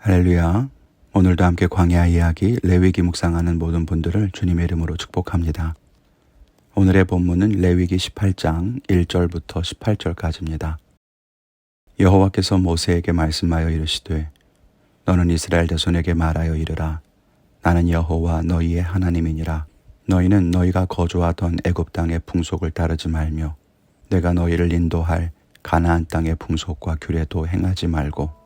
할렐루야. 오늘도 함께 광야 이야기 레위기 묵상하는 모든 분들을 주님의 이름으로 축복합니다. 오늘의 본문은 레위기 18장 1절부터 18절까지입니다. 여호와께서 모세에게 말씀하여 이르시되 너는 이스라엘 자손에게 말하여 이르라. 나는 여호와 너희의 하나님이니라. 너희는 너희가 거주하던 애굽 땅의 풍속을 따르지 말며 내가 너희를 인도할 가나안 땅의 풍속과 규례도 행하지 말고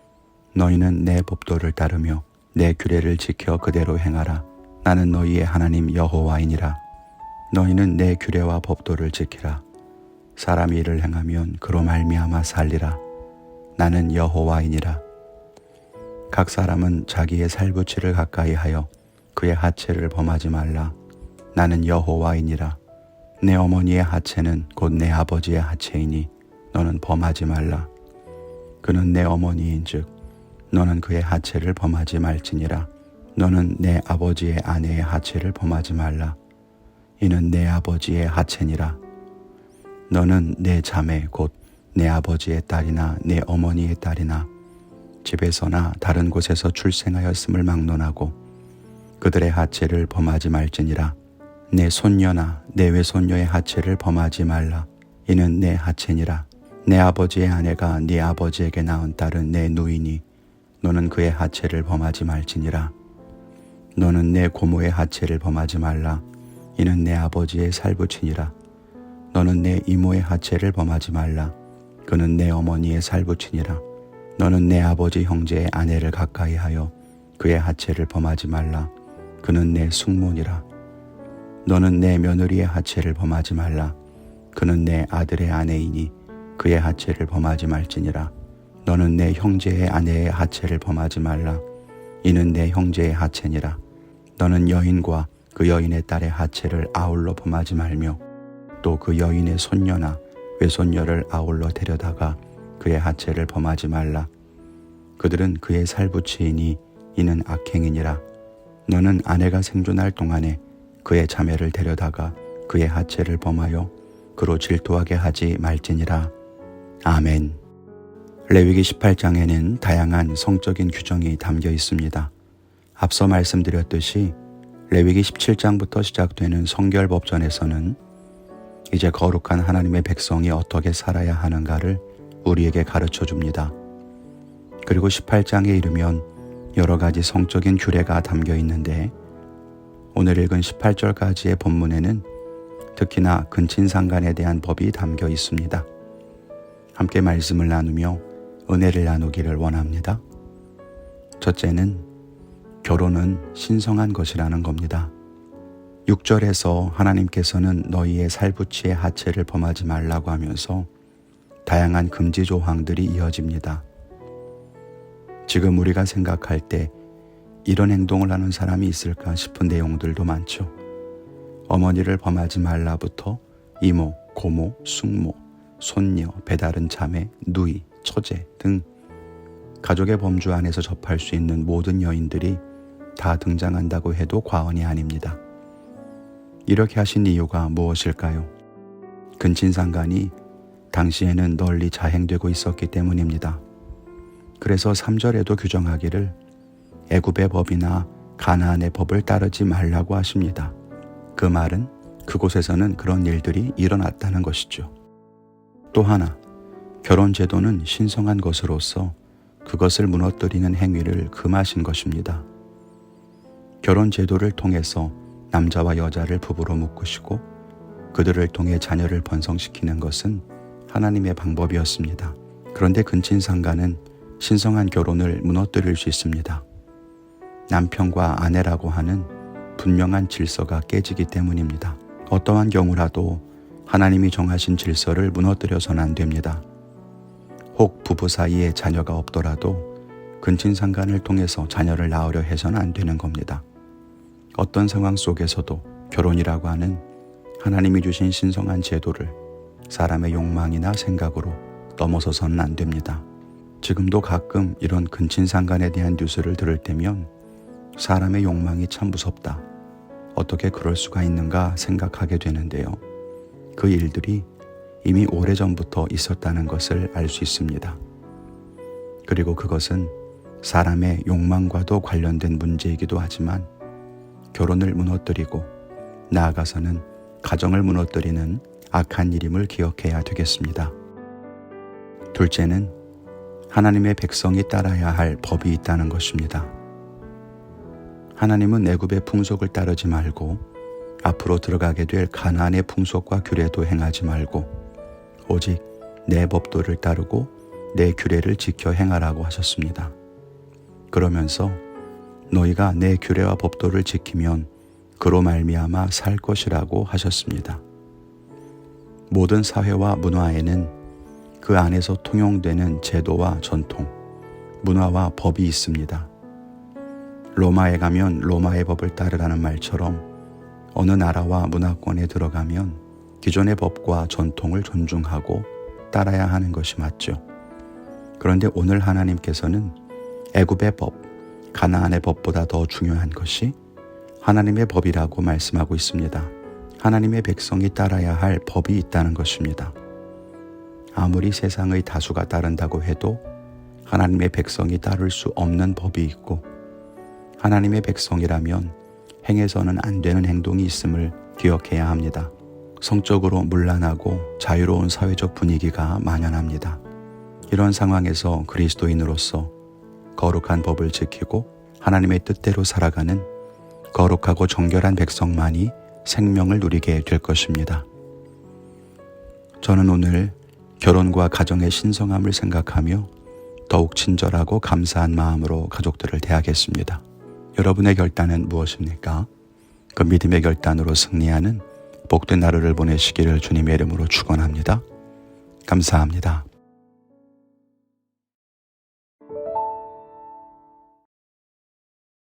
너희는 내 법도를 따르며 내 규례를 지켜 그대로 행하라. 나는 너희의 하나님 여호와이니라. 너희는 내 규례와 법도를 지키라. 사람이 이를 행하면 그로 말미암아 살리라. 나는 여호와이니라. 각 사람은 자기의 살부치를 가까이 하여 그의 하체를 범하지 말라. 나는 여호와이니라. 내 어머니의 하체는 곧 내 아버지의 하체이니 너는 범하지 말라. 그는 내 어머니인즉 너는 그의 하체를 범하지 말지니라. 너는 내 아버지의 아내의 하체를 범하지 말라. 이는 내 아버지의 하체니라. 너는 내 자매 곧 내 아버지의 딸이나 내 어머니의 딸이나 집에서나 다른 곳에서 출생하였음을 막론하고 그들의 하체를 범하지 말지니라. 내 손녀나 내 외손녀의 하체를 범하지 말라. 이는 내 하체니라. 내 아버지의 아내가 네 아버지에게 낳은 딸은 내 누이니 너는 그의 하체를 범하지 말지니라. 너는 내 고모의 하체를 범하지 말라. 이는 내 아버지의 살부치니라. 너는 내 이모의 하체를 범하지 말라. 그는 내 어머니의 살부치니라. 너는 내 아버지 형제의 아내를 가까이 하여 그의 하체를 범하지 말라. 그는 내 숙모니라. 너는 내 며느리의 하체를 범하지 말라. 그는 내 아들의 아내이니 그의 하체를 범하지 말지니라. 너는 내 형제의 아내의 하체를 범하지 말라. 이는 내 형제의 하체니라. 너는 여인과 그 여인의 딸의 하체를 아울러 범하지 말며 또 그 여인의 손녀나 외손녀를 아울러 데려다가 그의 하체를 범하지 말라. 그들은 그의 살부치이니 이는 악행이니라. 너는 아내가 생존할 동안에 그의 자매를 데려다가 그의 하체를 범하여 그로 질투하게 하지 말지니라. 아멘. 레위기 18장에는 다양한 성적인 규정이 담겨 있습니다. 앞서 말씀드렸듯이 레위기 17장부터 시작되는 성결법전에서는 이제 거룩한 하나님의 백성이 어떻게 살아야 하는가를 우리에게 가르쳐 줍니다. 그리고 18장에 이르면 여러 가지 성적인 규례가 담겨 있는데 오늘 읽은 18절까지의 본문에는 특히나 근친상간에 대한 법이 담겨 있습니다. 함께 말씀을 나누며 은혜를 나누기를 원합니다. 첫째는 결혼은 신성한 것이라는 겁니다. 6절에서 하나님께서는 너희의 살부치의 하체를 범하지 말라고 하면서 다양한 금지 조항들이 이어집니다. 지금 우리가 생각할 때 이런 행동을 하는 사람이 있을까 싶은 내용들도 많죠. 어머니를 범하지 말라부터 이모, 고모, 숙모, 손녀, 배다른 자매, 누이, 처제 등 가족의 범주 안에서 접할 수 있는 모든 여인들이 다 등장한다고 해도 과언이 아닙니다. 이렇게 하신 이유가 무엇일까요? 근친상간이 당시에는 널리 자행되고 있었기 때문입니다. 그래서 3절에도 규정하기를 애굽의 법이나 가나안의 법을 따르지 말라고 하십니다. 그 말은 그곳에서는 그런 일들이 일어났다는 것이죠. 또 하나, 결혼 제도는 신성한 것으로서 그것을 무너뜨리는 행위를 금하신 것입니다. 결혼 제도를 통해서 남자와 여자를 부부로 묶으시고 그들을 통해 자녀를 번성시키는 것은 하나님의 방법이었습니다. 그런데 근친상간은 신성한 결혼을 무너뜨릴 수 있습니다. 남편과 아내라고 하는 분명한 질서가 깨지기 때문입니다. 어떠한 경우라도 하나님이 정하신 질서를 무너뜨려서는 안 됩니다. 혹 부부 사이에 자녀가 없더라도 근친상간을 통해서 자녀를 낳으려 해서는 안 되는 겁니다. 어떤 상황 속에서도 결혼이라고 하는 하나님이 주신 신성한 제도를 사람의 욕망이나 생각으로 넘어서서는 안 됩니다. 지금도 가끔 이런 근친상간에 대한 뉴스를 들을 때면 사람의 욕망이 참 무섭다. 어떻게 그럴 수가 있는가 생각하게 되는데요. 그 일들이 이미 오래전부터 있었다는 것을 알 수 있습니다. 그리고 그것은 사람의 욕망과도 관련된 문제이기도 하지만 결혼을 무너뜨리고 나아가서는 가정을 무너뜨리는 악한 일임을 기억해야 되겠습니다. 둘째는 하나님의 백성이 따라야 할 법이 있다는 것입니다. 하나님은 애굽의 풍속을 따르지 말고 앞으로 들어가게 될 가나안의 풍속과 규례도 행하지 말고 오직 내 법도를 따르고 내 규례를 지켜 행하라고 하셨습니다. 그러면서 너희가 내 규례와 법도를 지키면 그로 말미암아 살 것이라고 하셨습니다. 모든 사회와 문화에는 그 안에서 통용되는 제도와 전통, 문화와 법이 있습니다. 로마에 가면 로마의 법을 따르라는 말처럼 어느 나라와 문화권에 들어가면 기존의 법과 전통을 존중하고 따라야 하는 것이 맞죠. 그런데 오늘 하나님께서는 애굽의 법, 가나안의 법보다 더 중요한 것이 하나님의 법이라고 말씀하고 있습니다. 하나님의 백성이 따라야 할 법이 있다는 것입니다. 아무리 세상의 다수가 따른다고 해도 하나님의 백성이 따를 수 없는 법이 있고 하나님의 백성이라면 행해서는 안 되는 행동이 있음을 기억해야 합니다. 성적으로 문란하고 자유로운 사회적 분위기가 만연합니다. 이런 상황에서 그리스도인으로서 거룩한 법을 지키고 하나님의 뜻대로 살아가는 거룩하고 정결한 백성만이 생명을 누리게 될 것입니다. 저는 오늘 결혼과 가정의 신성함을 생각하며 더욱 친절하고 감사한 마음으로 가족들을 대하겠습니다. 여러분의 결단은 무엇입니까? 그 믿음의 결단으로 승리하는 복된 하루를 보내시기를 주님의 이름으로 축원합니다. 감사합니다.